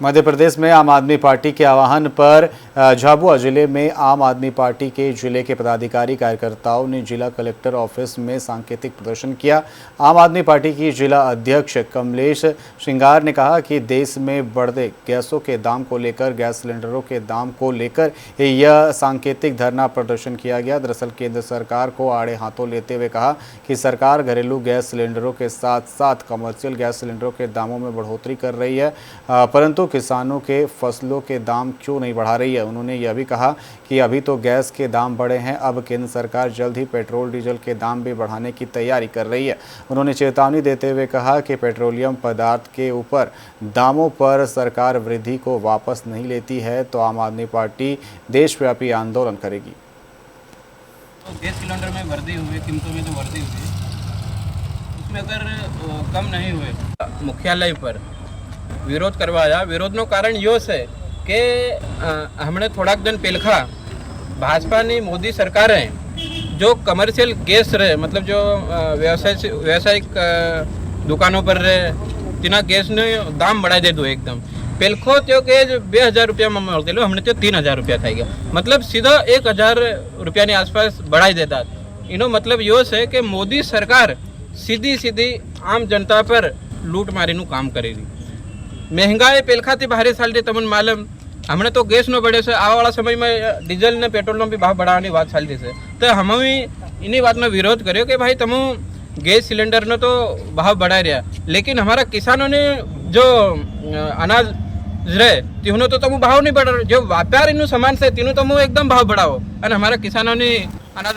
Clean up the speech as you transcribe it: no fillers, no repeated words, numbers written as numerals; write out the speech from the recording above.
मध्य प्रदेश में आम आदमी पार्टी के आह्वान पर झाबुआ जिले में आम आदमी पार्टी के जिले के पदाधिकारी कार्यकर्ताओं ने जिला कलेक्टर ऑफिस में सांकेतिक प्रदर्शन किया। आम आदमी पार्टी की जिला अध्यक्ष कमलेश श्रृंगार ने कहा कि देश में बढ़ते गैसों के दाम को लेकर, गैस सिलेंडरों के दाम को लेकर यह सांकेतिक धरना प्रदर्शन किया गया। दरअसल केंद्र सरकार को आड़े हाथों लेते हुए कहा कि सरकार घरेलू गैस सिलेंडरों के साथ साथ कमर्शियल गैस सिलेंडरों के दामों में बढ़ोतरी कर रही है, परंतु किसानों के फसलों के दाम क्यों नहीं बढ़ा रही है। उन्होंने यह भी कहा कि अभी तो गैस के दाम बढ़े हैं, अब केंद्र सरकार जल्द ही पेट्रोल डीजल के दाम भी बढ़ाने की तैयारी कर रही है। उन्होंने चेतावनी देते हुए कहा कि पेट्रोलियम पदार्थ के ऊपर दामों पर सरकार वृद्धि को वापस नहीं लेती है तो आम आदमी पार्टी देशव्यापी आंदोलन करेगी। तो गैस सिलेंडर में वृद्धि हुई, कीमतों में जो वृद्धि हुई उसमें अगर कम नहीं हुए, मुख्यालय पर विरोध करवाया। विरोधનું કારણ યો છે કે હમણે થોડાક દિન પહેલા ભાજપાની મોદી સરકારે जो कमर्शियल गैस रहे, मतलब जो व्यावसायिक दुकानों पर रहे तेना गैसने दाम बढ़ाई दे दो एकदम। पेलखो तो के 2000 रुपया में મળતેલું, हमने तो 3000 रुपया થઈ ગયા, मतलब सीधा 1000 रुपया आसपास बढ़ाई देता। इनो मतलब यो है कि मोदी सरकार सीधी सीधी आम जनता पर लूट मारीનું काम करेगी। महंगाई पेलखाती भारी चालती, તમને मालूम हमने तो गैस नो बढ़े से आवावाला समय में डीजल ने पेट्रोल नो भी भाव बढ़ाने बात चालती है। तो हम इन्हीं बात में विरोध करो कि भाई तुम गैस सिलेंडर नो तो भाव बढ़ा रहा, लेकिन हमारा किसानों ने जो अनाज रहे तीनों तो तुम भाव नहीं बढ़ा, जो व्यापारी सामान से तीनों तुम एकदम भाव बढ़ाओ और हमारा किसानों ने अनाज